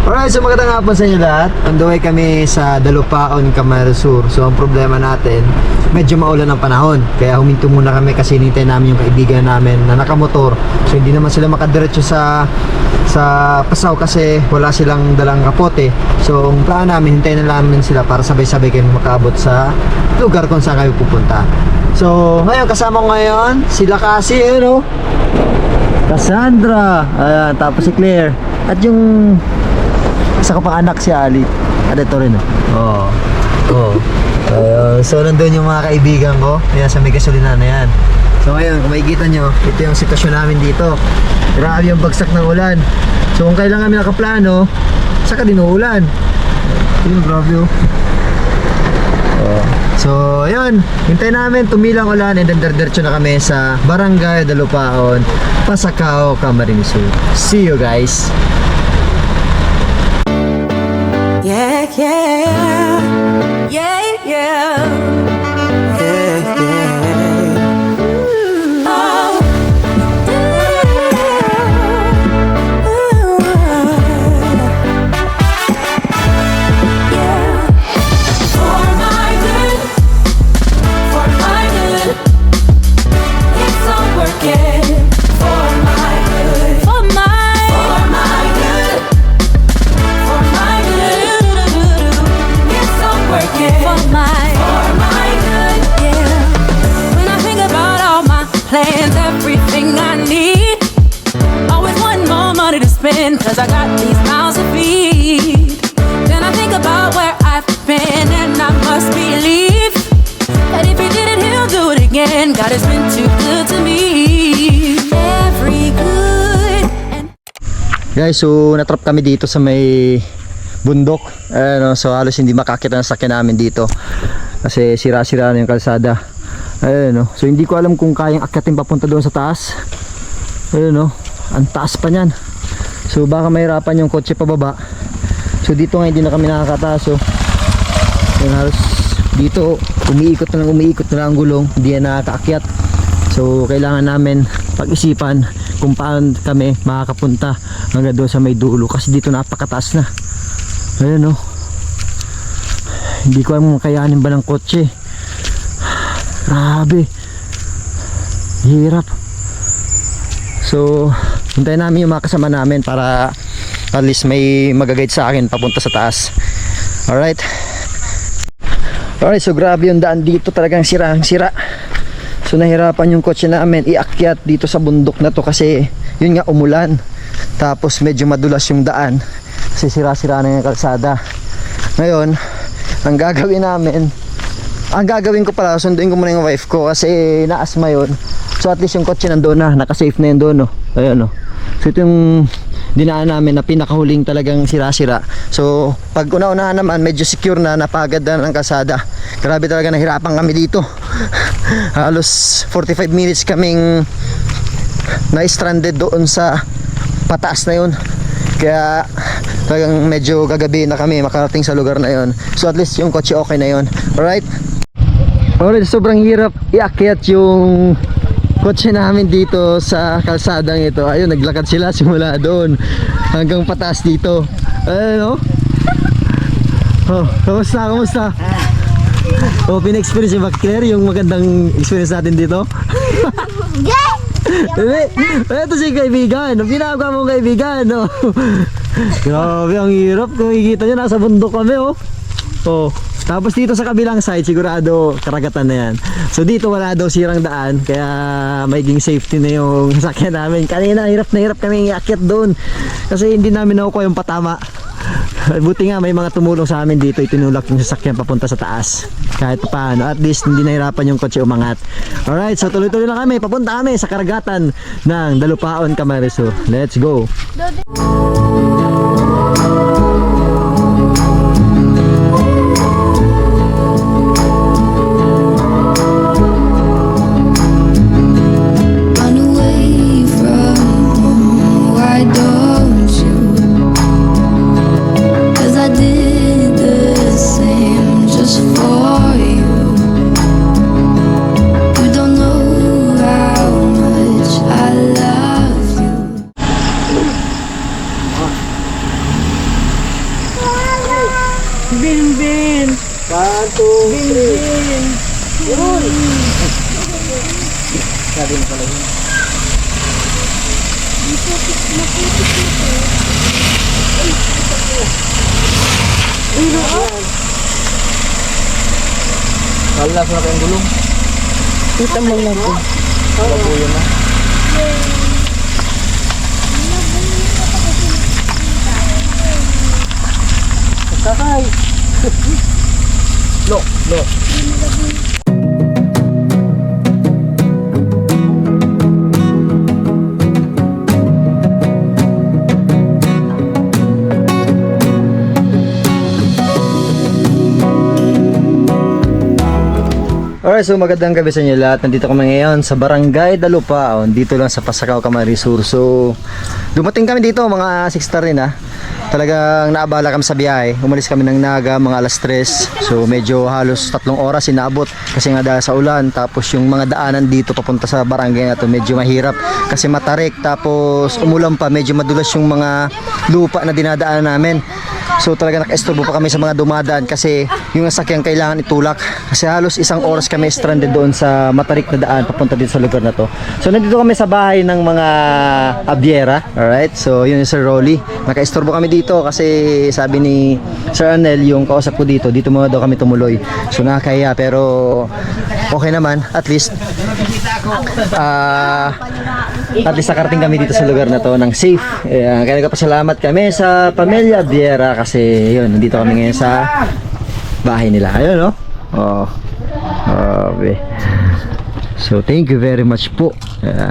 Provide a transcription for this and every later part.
Alright, so magandang hapon sa inyo lahat. On the way kami sa Dalupaon, Camarines Sur. So ang problema natin, medyo maulan ang panahon. Kaya huminto muna kami kasi hinintay namin yung kaibigan namin na nakamotor. So hindi naman sila makadiretso sa Pasaw kasi wala silang dalang kapote. So ang plano namin, hintayin na namin sila para sabay-sabay kami makaabot sa lugar kung saan kayo pupunta. So ngayon, kasama ko ngayon sila kasi, ano, Cassandra, ayan, tapos si Claire. At yung isa ko pang anak, si Ali. Ito rin, oh. So nandun yung mga kaibigan ko. Ayan, sa may gasolina na yan. So ngayon, kung makikita nyo, ito yung sitwasyon namin dito. Grabe yung bagsak ng ulan. So kung kailan kami nakaplano, saka din uulan. Ayun, grabe, oh. So ayun, hintay namin tumilang ulan and then diretso na kami sa Barangay Dalupaon, Pasacao, Camarines Sur. See you guys. Yeah, yeah, yeah, yeah, yeah, yeah. Oh, yeah. For my good, it's all working. For my good, for my good, for my good. It's all working for my good, yeah. When I think about all my plans, everything I need, always want more money to spend, cause I got these mouths to feed. Then I think about where I've been, and I must believe that if he did it, he'll do it again. God has been too good to me. Every good and Guys, so natrap kami dito sa may bundok. Ano, so halos hindi makakita ng sakyan namin dito kasi sira-sira na yung kalsada. Ayun, no. So hindi ko alam kung kayang akyatin papunta doon sa taas. Ayun, no. Ang taas pa niyan. So baka mahirapan yung kotse pababa. So dito nga hindi na kami nakakataas. So yun, halos dito umiikot na lang ang gulong, hindi na nakakaakyat. So kailangan namin pag-isipan kung paano kami makakapunta hanggang doon sa may dulo kasi dito napakataas na. Ayun, no. Hindi ko alam kung kayanin ba ng kotse. Grabe, hirap. So hintayin namin yung mga kasama namin para at least may mag-guide sa akin papunta sa taas. Alright, so grabe yung daan dito, talagang sira. So nahirapan yung kotse namin iakyat dito sa bundok na to kasi yun nga, umulan. Tapos medyo madulas yung daan kasi sira-sira na yung kalsada. Ngayon, ang gagawin ko pala, sunduin ko muna yung wife ko kasi naasma yun. So at least yung kotse nandoon na, nakasafe na yun doon, no? Ayun, no? So ito yung dinaan namin na pinakahuling talagang sira-sira. So pag una-unahan naman, medyo secure na, napagad na ng kalsada. Grabe talaga, nahirapan kami dito. Halos 45 minutes kaming na-stranded doon sa pataas na yun. Kaya talagang medyo gagabi na kami makarating sa lugar na yon. So at least yung kotse okay na yon. Alright, sobrang hirap iakyat yung kotse namin dito sa kalsadang ito. Ayun, naglakad sila simula doon hanggang pataas dito. Ayun, oh, kamusta? Oh, pina-experience yung Claire, yung magandang experience natin dito. Ito si kaibigan, pinagawa mong kaibigan, no? Grabe, ang hirap. Kung ikita nyo, nasa bundok kami, oh. Tapos dito sa kabilang side, sigurado karagatan na yan. So dito wala daw sirang daan, kaya magiging safety na yung sasakyan namin. Kanina hirap na hirap kami iakyat doon kasi hindi namin nakukuha yung patama. Buti nga may mga tumulong sa amin dito, itinulak yung sasakyan papunta sa taas. Kahit paano, at least hindi nahirapan yung kotse umangat. Alright, so tuloy-tuloy lang kami, papunta kami sa karagatan ng Dalupaon, Camarines Sur. Let's go! Sabi mo pala yun. Wala sa kayong gulong. Kita mo lang po. Babuyan na. Kakay. Lo. Alright, so magandang gabi sa inyo lahat. Nandito kami ngayon sa Barangay Dalupaon, dito lang sa Pasakaw, Camarines Sur. So, dumating kami dito mga 6:00 rin Talagang naabala kami sa biyahe. Umalis kami ng Naga mga alas 3. So, medyo halos 3 oras inaabot kasi nga dahil sa ulan. Tapos yung mga daanan dito papunta sa barangay na to medyo mahirap kasi matarik. Tapos umulan pa, medyo madulas yung mga lupa na dinadaanan namin. So talaga naka-estorbo pa kami sa mga dumadaan kasi yung sasakyan kailangan itulak kasi halos 1 oras kami stranded doon sa matarik na daan papunta din sa lugar na to. So nandito kami sa bahay ng mga Abiera, alright? So yun yung Sir Rolly. Naka-estorbo kami dito kasi sabi ni Sir Anel yung kausap ko dito muna daw kami tumuloy. So nakakaya pero okay naman, at least nakarating kami dito sa lugar na to ng safe. Kaya nagpasalamat kami sa pamilya Abiera kasi yun, nandito kami ngayon sa bahay nila. Ayun, no? Oh. Okay. So, thank you very much po.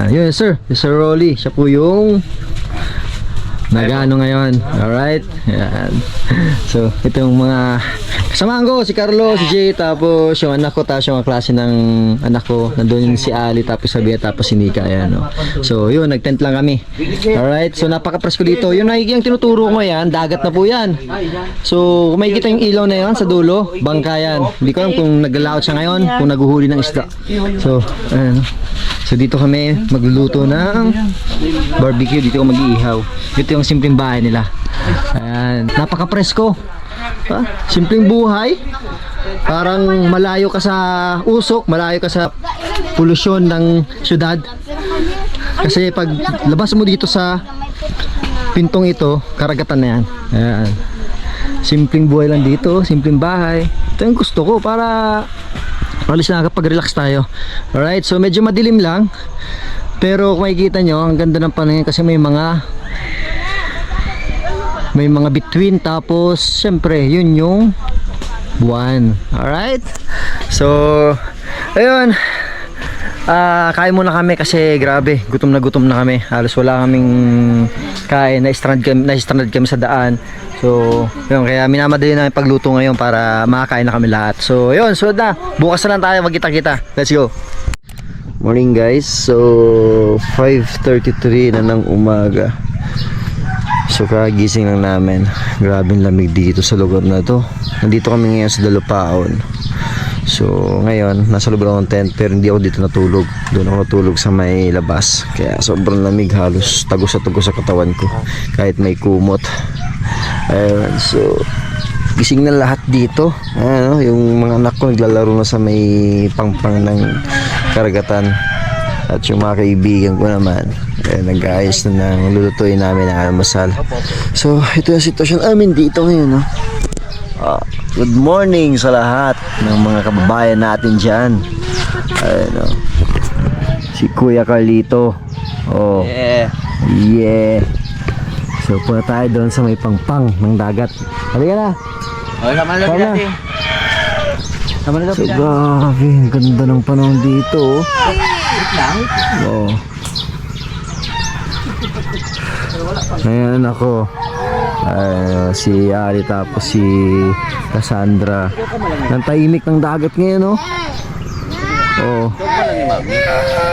Yun, sir. Sir Rolly. Siya po yung nag-ano ngayon. Alright. Yan. So, ito yung mga kasamahan ko. Si Carlo, si Jay, tapos yung anak ko, tapos yung klase ng anak ko. Nandun yung si Ali, tapos si Bia, tapos si Nika. Ayan, no? So, yun. Nag-tent lang kami. Alright. So, napaka-press ko dito. Yung nakikita yung tinuturo ko yan, dagat na po yan. So, kung makikita yung ilaw na yan sa dulo, bangka yan. Hindi ko alam kung naglalaot siya ngayon, kung naguhuli ng isda. So, ayan. So, dito kami magluluto ng barbecue. Dito ko mag-iihaw. Ito yung simpleng bahay nila. Ayan. Napaka-presko. Simpleng buhay. Parang malayo ka sa usok, malayo ka sa polusyon ng syudad. Kasi pag labas mo dito sa pintong ito, karagatan na yan. Ayan. Simpleng buhay lang dito, simpleng bahay. Ito yung gusto ko para alis na nakapag-relax tayo. Alright, so medyo madilim lang. Pero kung makikita nyo, ang ganda ng panahon kasi may mga between, tapos syempre yun yung buwan. Alright, so ayun, kain muna kami kasi grabe, gutom na kami. Halos wala kaming kain, na-stranded kami sa daan. So yun, kaya minamadali namin pagluto ngayon para makakain na kami lahat. So yun, so bukas na lang tayo magkita-kita. Let's go. Morning guys, so 5:33 na ng umaga. So kagising lang namin. Grabing lamig dito sa lugar na to. Nandito kami ngayon sa Dalupaon. So ngayon nasa loob ng tent pero hindi ako dito natulog. Doon ako natulog sa may labas. Kaya sobrang lamig, halos tagos sa katawan ko kahit may kumot. Ayun, so gising na lahat dito. Ano, yung mga anak ko naglalaro na sa may pangpang ng karagatan. At yung mga kaibigan ko naman nag-aayos na ng lulutuin namin ng almusal. So ito yung sitwasyon amin dito ngayon, no? Good morning sa lahat ng mga kababayan natin dyan. Ayun, si Kuya Carlito. Oh, yeah. So punta tayo doon sa may pangpang ng dagat. Halika na. Sama na natin. So grabe, ang ganda ng panahon dito. Oh. Ngayon ako, si Ali tapos si Cassandra. Ang tahimik ng dagat ngayon, no? Oh.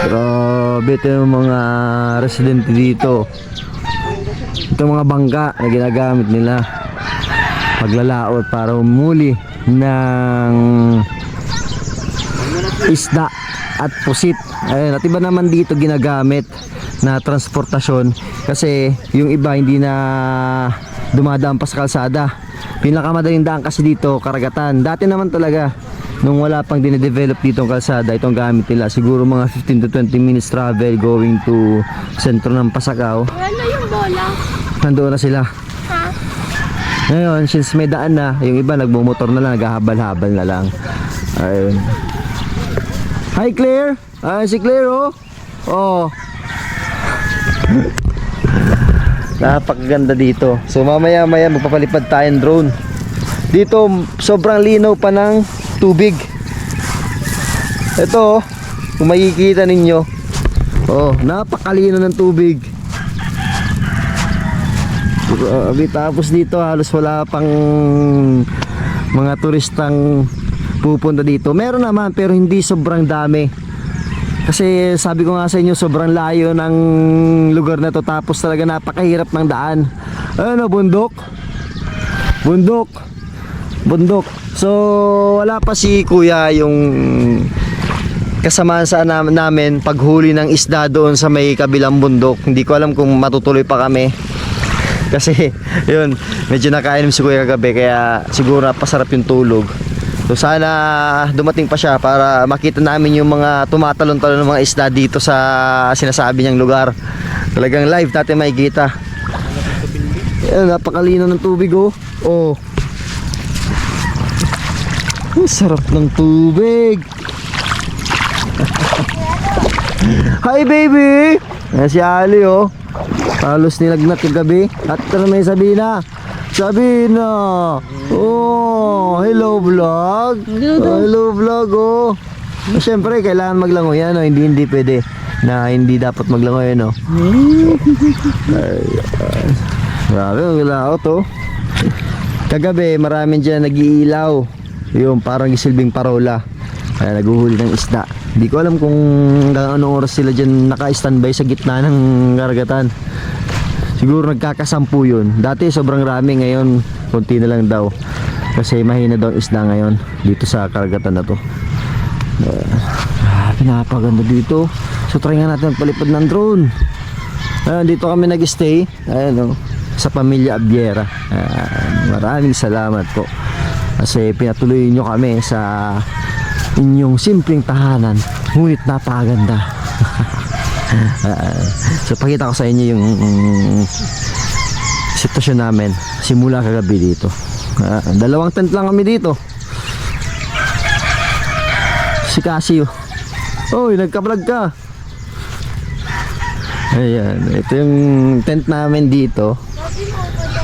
Grabe, ito yung mga residente dito. Ito yung mga bangka na ginagamit nila paglalaot para umuli ng isda at pusit. Ayun, at iba naman dito ginagamit na transportasyon kasi yung iba hindi na dumadaan pa sa kalsada. Pinakamadaling daan kasi dito, karagatan. Dati naman talaga, nung wala pang dinedevelop dito ang kalsada, itong gamit nila. Siguro mga 15 to 20 minutes travel going to sentro ng Pasakaw. Ano yung bola? Nandoon na sila. Ha? Ngayon, since may daan na, yung iba nagmumotor na lang, naghahabal-habal na lang. Ayun. Hi Claire! Ay, si Claire oh! Oh! Napakaganda dito. So mamaya-maya magpapalipad tayong drone. Dito, sobrang linaw pa ng tubig. Ito oh, kung makikita ninyo. Oh, napakalino ng tubig. Tapos dito halos wala pang mga turistang pupunta dito. Meron naman pero hindi sobrang dami. Kasi sabi ko nga sa inyo, sobrang layo ng lugar na to, tapos talaga napakahirap ng daan. Ano, bundok? Bundok. Bundok. So wala pa si kuya yung kasamaan sa namin paghuli ng isda doon sa may kabilang bundok. Hindi ko alam kung matutuloy pa kami. Kasi yun, medyo nakainom si kuya kagabi, kaya siguro pasarap yung tulog. So sana dumating pa siya para makita namin yung mga tumatalon-talon ng mga isda dito sa sinasabi niyang lugar. Talagang live natin makikita. Ayan, napakalino ng tubig oh. Oh. Ang sarap ng tubig. Hi baby. Ayan si Ali oh. Halos nilagnat yung gabi. At ano may Sabina? Sabina! Oh, hello vlog! Hello vlog oh! Siyempre, kailangan maglangoy yan oh. Hindi pwede na hindi dapat maglangoy no. Grabe, ang laot oh. Kagabi, maraming dyan nag-iilaw. Yung parang isilbing parola. Kaya naguhuli ng isda. Hindi ko alam kung hanggang anong oras sila dyan naka-standby sa gitna ng karagatan. Siguro nagkakasampu yun. Dati sobrang rami, ngayon konti na lang daw. Kasi mahina daw ang isda ngayon dito sa karagatan na to. Pinapaganda dito. So try nga natin magpalipad ng drone. Dito kami nag-stay. Ayan, sa Pamilya Abiera. Maraming salamat po. Kasi pinatuloy nyo kami sa inyong simpleng tahanan. Ngunit napakaganda. So pakita ko sa inyo yung sitwasyon namin simula kagabi dito. Dalawang tent lang kami dito. Si Casio. Oy, nagka-vlog ka. Ayan, ito yung tent namin dito.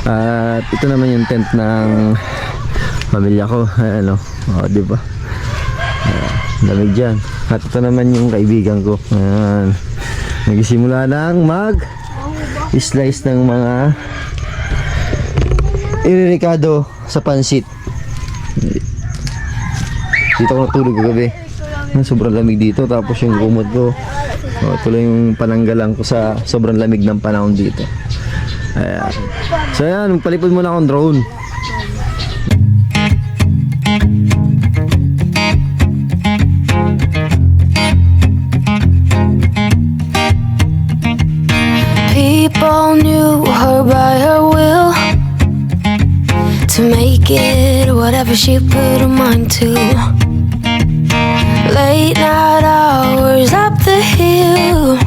At ito naman yung tent ng pamilya ko. Ayan o, di ba? Lamig dyan. At ito naman yung kaibigan ko. Ayan. Nagsimula ng mag-slice ng mga iririkado sa pansit. Dito ako natulog kagabi. Sobrang lamig dito. Tapos yung kumot ko, ito lang yung pananggalang ko sa sobrang lamig ng panahon dito. Ayan. So ayan, palipad muna akong drone. People knew her by her will to make it whatever she put her mind to. Late night hours up the hill,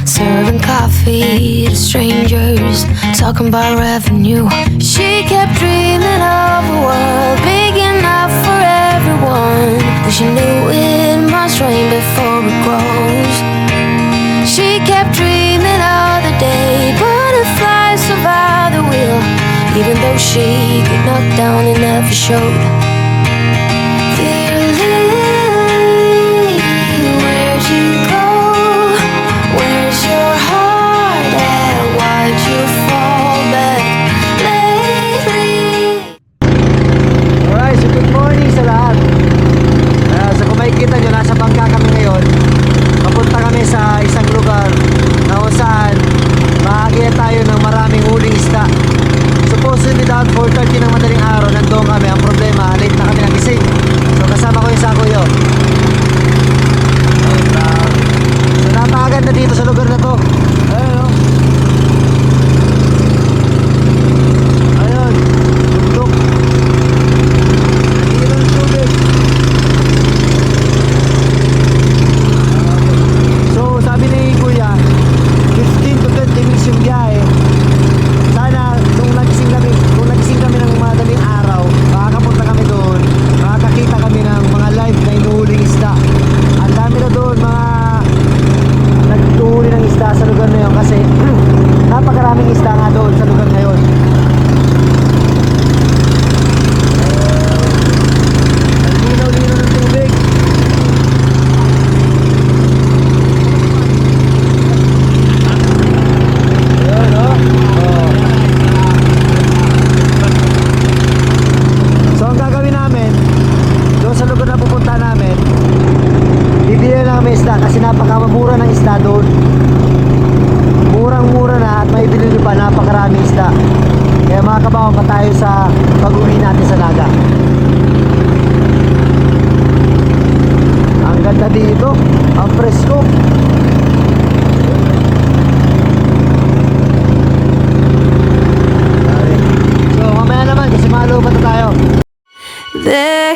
serving coffee to strangers, talking about revenue. She kept dreaming of a world big enough for everyone, but she knew it must rain before it grows. She kept dreaming of the day butterflies survive the wheel, even though she got knocked down and never showed. Dear Lily, where'd you go? Where's your heart at? Why'd you fall back lately? Alright, so good morning sa lahat. So kung makikita nyo, nasa bangka kami ngayon. Papunta kami sa isang lugar na kung saan makakita tayo ng maraming huling isda. Supposedly dapat 4:30 ng madaling araw nandoon kami. Ang problema,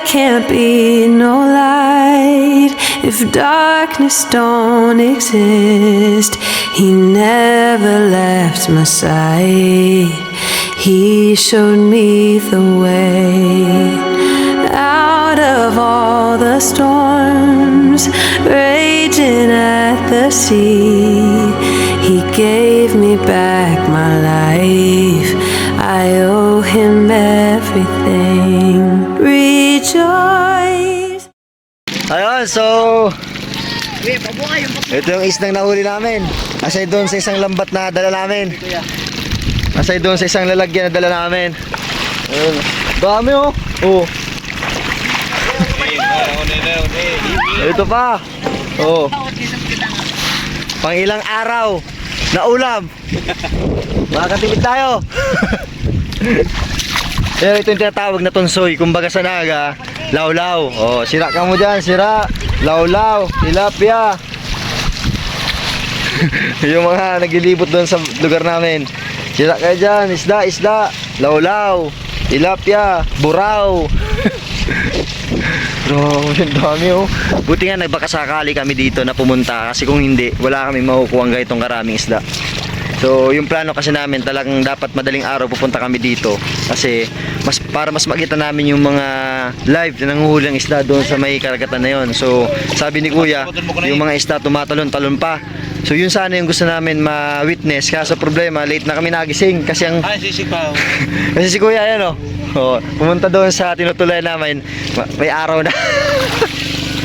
can't be no light if darkness don't exist. He never left my side. He showed me the way out of all the storms raging at the sea. He gave me back my life. I owe him everything. Rejoice. Ayun, so ito yung isdang nahuli namin. Aside doon sa isang lambat na dala namin. Aside doon sa isang lalagyan na dala namin. Ayun. Dami oh. Oh. Ito pa. Oh. Pang ilang araw na ulam. Makakatipid tayo. Pero ito yung tinatawag na tunsoy. Kumbaga sa Naga, lawlaw. Oh, sira ka mo dyan, sira. Lawlaw, tilapia. Yung mga naglilibot doon sa lugar namin. Sira kayo dyan, isda, lawlaw, tilapia, buraw. Bro, yung dami oh. Buti nga nagbakasakali kami dito na pumunta. Kasi kung hindi, wala kami makukuha ang ganitong karaming isda. So yung plano kasi namin talagang dapat madaling araw pupunta kami dito. Kasi para mas makita namin yung mga live na nanguhuli ng isda doon sa may karagatan na yon. So sabi ni Kuya, yung mga isda tumatalon-talon pa. So yun sana yung gusto namin ma-witness. Kaso problema, late na kami nagising. Kasi ang... kasi si Kuya yan oh. Oh, pumunta doon sa tinutulay namin, may araw na.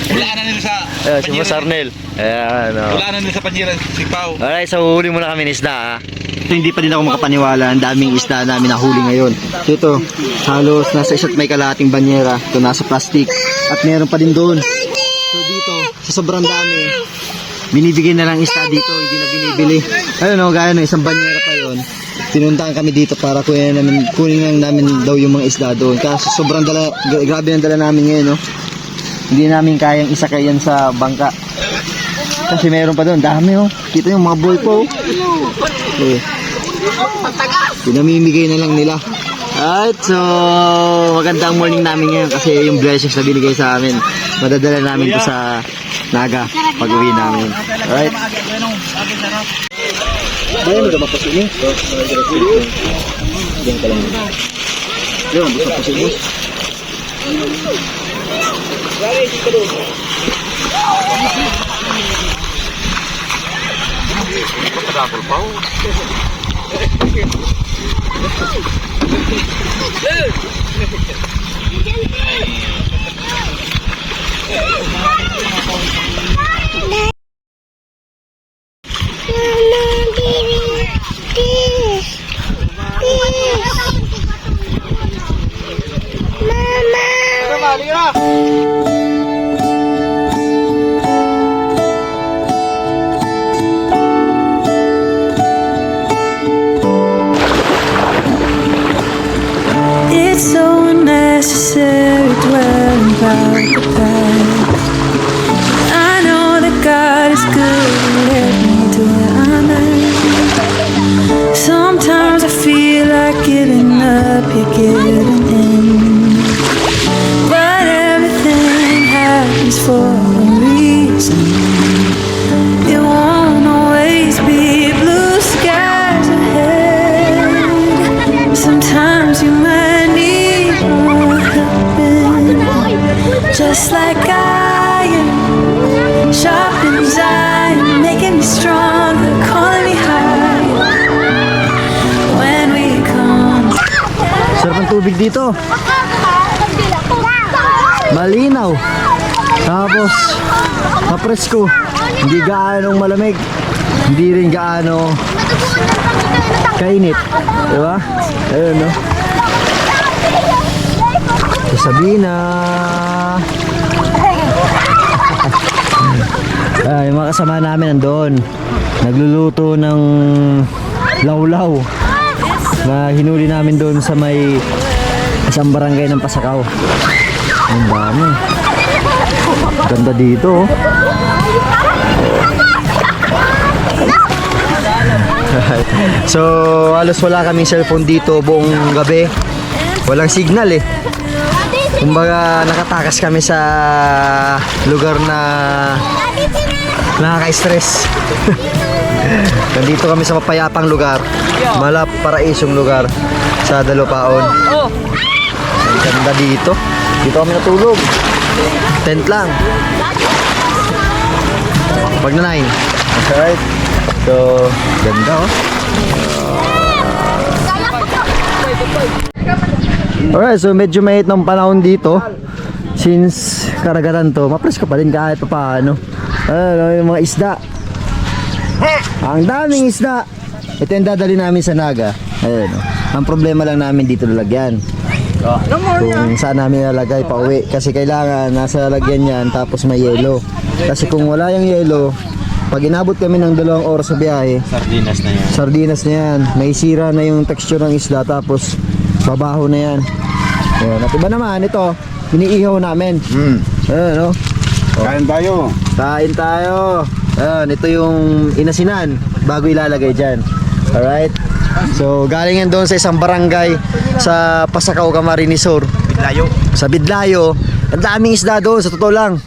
Wala na nila sa si Boss Arnel. Ayan, oh. Wala na nila sa panjiran, sipaw. Alright, so huli muna kami ng isda ha. So, hindi pa din ako makapaniwala, ang daming isda namin nahuli ngayon. So ito, halos nasa isa't may kalahating banyera. Ito nasa plastic. At meron pa din doon. So dito, sa sobrang dami, binibigay na lang isda dito, hindi na binibili. Ayun o, gaya ng isang banyera pa yon. Pinuntahan kami dito para kunin lang namin daw yung mga isda doon. Kasi sobrang grabe ang dala namin ngayon, no? Hindi namin kayang isakay yan sa bangka. Kasi meron pa doon, dami oh. Kita yung mga boy po. Okay. Pinamimigay na lang nila. Alright, so magandang morning namin ngayon kasi yung blessings na binigay sa amin, madadala namin ito sa Naga pag uwi namin. Alright. Ayun, hindi ka mapasini. Diyan ka lang. Ayun, gusto pasini. It's so unnecessary dwelling about the past. I know that God is good and led me to where I'm at. Sometimes I feel like giving up, you're giving in. But everything happens for a reason. It won't always be blue skies ahead. Sometimes you might need more helping. Just like I am, sharp as iron, making me stronger, calling me higher. When we come, Sarap ang tubig dito. Malinaw. Tapos mapresko. Hindi gaano malamig. Hindi rin gaano kainit. Diba? Ayun no. Sabina. Yung mga kasama namin nandun. Nagluluto ng lawlaw na hinuli namin doon sa may isang barangay ng Pasakaw. Ang dami. Ganda dito. So halos wala kaming cellphone dito buong gabi. Walang signal eh. Kumbaga nakatakas kami sa lugar na nakaka-stress. Nandito kami sa mapayapang lugar, malaparaisong lugar sa Dalupaon. Ang ganda dito. Dito kami natulog. Tent lang. Pag na 9. Alright. So, ganda oh. Alright, so medyo mainit ng panahon dito. Since karagatan to, mapresko pa rin kahit pa paano. Ano, yung mga isda. Ang daming isda. Ito yung dadali namin sa Naga. Ayun, oh. Ang problema lang namin dito lalagyan. Kung saan namin lalagay pa uwi. Kasi kailangan nasa lalagyan yan tapos may yelo. Kasi kung wala yung yelo, pag inabot kami ng 2 oras sa biyahe, sardinas na yan. May sira na yung texture ng isda tapos babaho na yan. Ayun. At iba naman ito, iniihaw namin. Ayun, oh. Kain tayo. Kain tayo. Ayun, ito yung inasinan bago ilalagay dyan. Alright. So galing yan doon sa isang barangay sa Pasakaw, Camarines Sur. Bidlayo. Sa Bidlayo. Ang daming isda doon, sa totoo lang.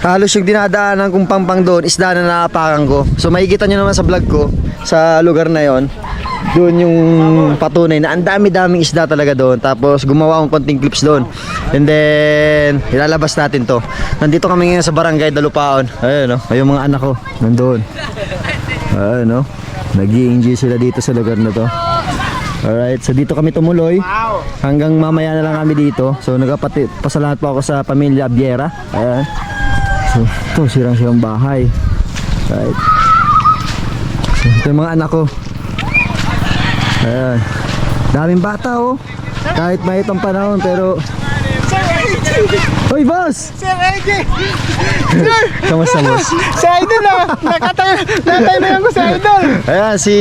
Halos yung dinadaanan kong pampang doon, isda na naapakan ko. So makikita nyo naman sa vlog ko, sa lugar na yon. Doon yung patunay na ang dami-daming isda talaga doon. Tapos gumawa akong konting clips doon. And then ilalabas natin to. Nandito kami ngayon sa barangay Dalupaon. Ayun oh, ayun mga anak ko nandoon. Ayun oh, nag-i-enjoy sila dito sa lugar na to. Alright, so dito kami tumuloy. Hanggang mamaya na lang kami dito. So nagpasalamat po ako sa pamilya Abiera. Ayan. So ito, sirang-sirang bahay. Right. So, ito yung mga anak ko. Ayan. Daming bata oh. Kahit mahit ang panahon pero... Hoy boss! Sir AJ! Kamusta boss? Si Idol ah! Nakatayo ko sa Idol! Ayan si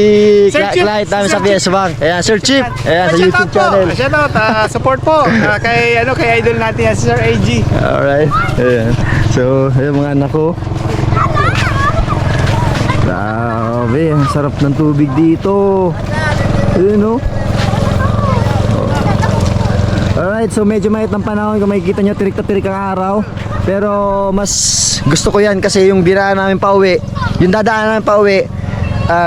Sir Chip. Clyde namin sa PS Bank. Ayan Sir Chip. Ayan sa Shout YouTube out po. channel. Shout out, support po kay Idol natin yan, si Sir AJ. Alright. Ayan. So, ayan mga anak ko. Grabe, ang sarap ng tubig dito. Ayan oh. Alright, so medyo mahit ng panahon. Kung makikita nyo, tirik na tirik ang araw. Pero mas gusto ko yan kasi yung biraan namin pa uwi, yung dadaan namin pa uwi,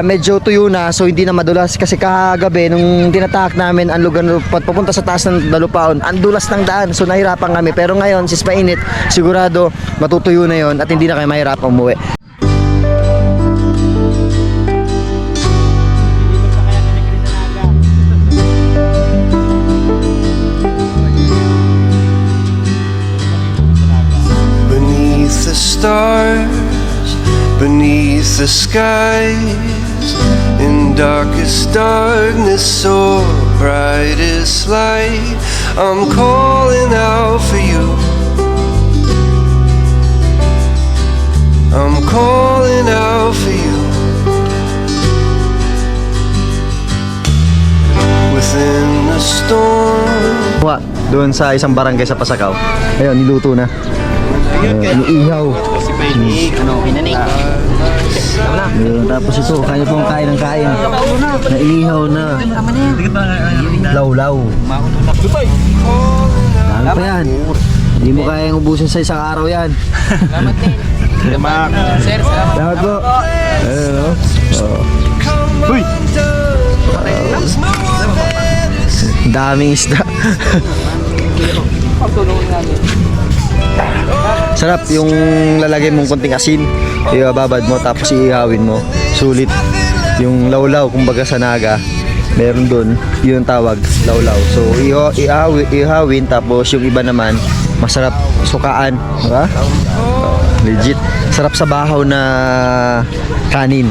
medyo tuyo na, so hindi na madulas. Kasi kagabi, nung tinatahak namin ang lugar papunta sa taas ng Dalupaon, ang dulas ng daan, so nahirapan kami. Pero ngayon, since mainit, sigurado matutuyo na yon at hindi na kayo mahirapan umuwi. Beneath the stars, beneath the skies, in darkest darkness or brightest light, I'm calling out for you. I'm calling out for you. Within the storm. Doon sa isang barangay sa Pasakaw. Ayun, niluto na. Iniihaw. Tapos ito, kaya pong kain ng kain. Naiihaw na. Law-law. Dami pa yan. Hindi mo kayang ubusin sa isang araw yan. Salamat po. Ayun o. Uy! Daming isda. Sarap yung lalagay mong konting asin, ibababad mo tapos iihawin mo. Sulit. Yung lawlaw kumbaga sa Naga, meron doon, yun ang tawag, lawlaw. So ihawin tapos yung iba naman masarap sukaan, diba? Legit. Sarap sa bahaw na kanin.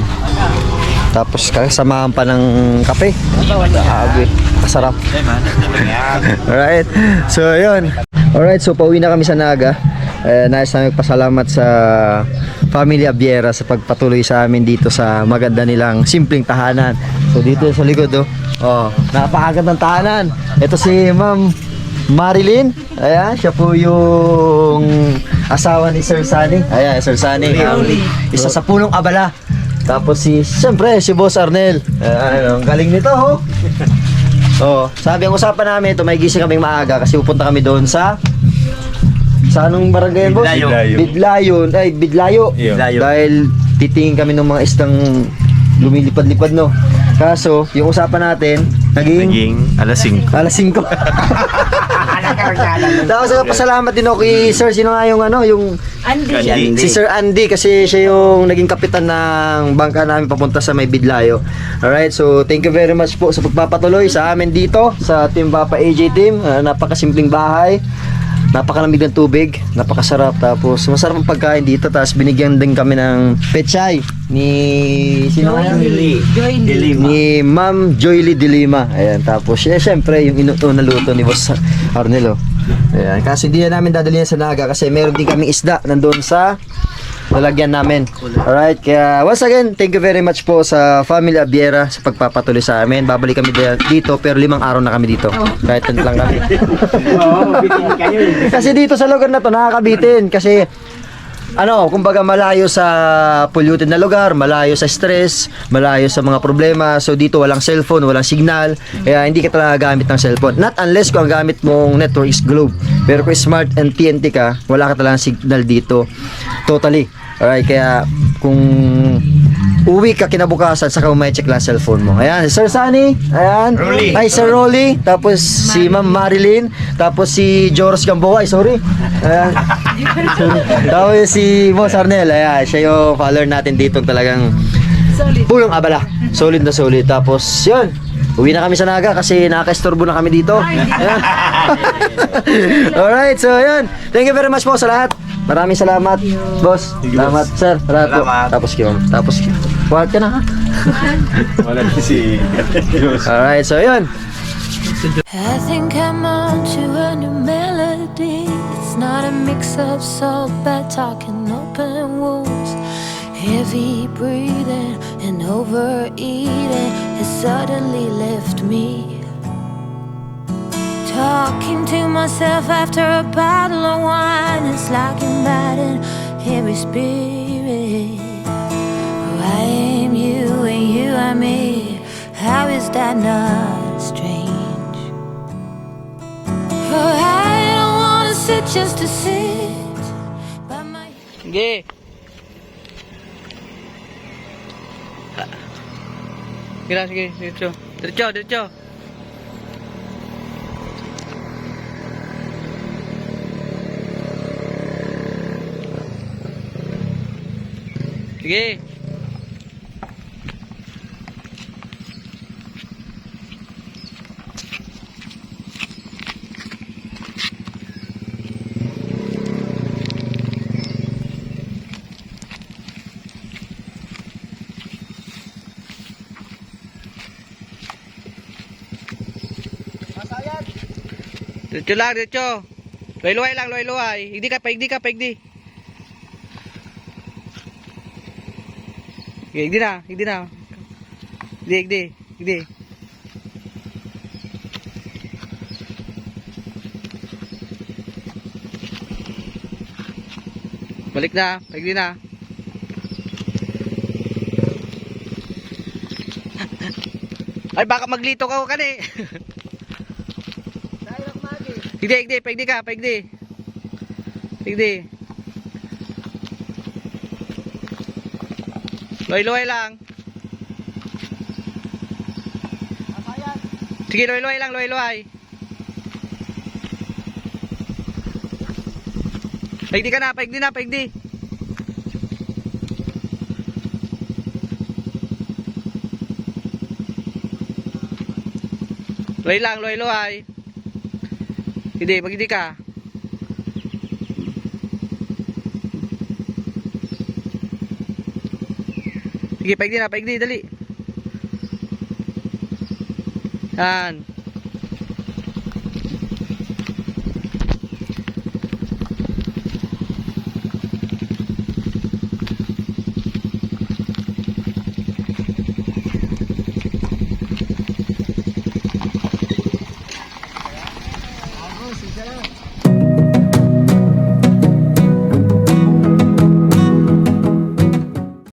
Tapos kasamahan pa ng kape. Grabe, masarap. Alright. So yun. Alright, so pauwi na kami sa Naga. Nais namin magpasalamat sa Pamilya Abiera sa pagpatuloy sa amin dito sa maganda nilang simpleng tahanan. So dito sa likod napakagandang tahanan. Ito si Ma'am Marilyn. Ayan, siya po yung asawa ni Sir Sunny. Ayan, Sir Sunny. Isa sa punong abala. Tapos siyempre si Boss Arnel. Ayan, ang galing nito ho. Oh, sabi ang usapan namin ito, may gising kaming maaga kasi pupunta kami doon sa anong barangay yan, boss? Bidlayon. Ay, Bidlayo. Bidlayo. Dahil titingin kami ng mga isdang lumilipad-lipad, no. Kaso, yung usapan natin, naging alas 5. alas 5. Tapos pasalamat din ako kay Sir, sino nga yung yung si Sir Andy kasi siya yung naging kapitan ng bangka namin papunta sa may Bidlayo. Alright, so thank you very much po sa pagpapatuloy sa amin dito sa Team Papa AJ Team. Napakasimpleng bahay. Napakalamig ng tubig, napakasarap, tapos masarap ang pagkain dito, tapos binigyan din kami ng pechay ni sino nga yan? Ni Ma'am Joyly de Lima. Ayan, tapos syempre yung na luto ni Boss Arnelo. Ayan, kasi hindi na namin dadalhin sa Naga kasi meron din kaming isda nandoon sa lalagyan namin. Alright, kaya once again, thank you very much po sa Family Abiera sa pagpapatuloy sa amin. Babalik kami dito pero 5 araw na kami dito. Kahit lang kami. Kasi dito sa lugar na to nakakabitin kasi kumbaga malayo sa polluted na lugar, malayo sa stress, malayo sa mga problema. So dito walang cellphone, walang signal, kaya hindi ka talaga gamit ng cellphone. Not unless kung ang gamit mong network is Globe. Pero kung smart and TNT ka, wala ka talagang signal dito. Totally. Alright, kaya kung uwi ka kinabukasan, saka may check lang cellphone mo. Ayan, si Sir Sunny, ayan. Rolly. Ay, Sir Rolly, tapos si Ma'am Marilyn, tapos si Joros Gamboa, sorry. Ayan. Tapos si Boss Arnel, ayan, siya yung follower natin dito talagang pulong abala. Solid na solid. Tapos, yun. Uwi na kami sa Naga kasi nakaka-estorbo na kami dito. Ayan. Alright, so yun. Thank you very much po sa lahat. Maraming salamat, boss. Salamat, sir. Salamat po. Tapos kayo. Huwag ka na, ha? Wala na si Alright, so yun. I think I'm on to a new melody. It's not a mix of soul, bad talking, open wounds. Heavy breathing and overeating has suddenly left me. Talking to myself after a bottle of wine is like inviting every spirit. I am you and you are me. How is that not strange? Oh, I don't wanna sit just to sit by my... Sige. Sige, diretso. Diretso. Sige. Diretso lang, diretso. Luay-luay lang, luay-luay. Higdi ka. Higdi na. Higdi. Balik na, higdi na. Ay, baka maglito ka kani. Higdi, paigdi. Luay-luay lang. Sige, luay-luay lang. Paigdi ka na, paigdi. Luay lang, luay. Hindi, paigdi ka. Sige, paigdi, dali. Yan.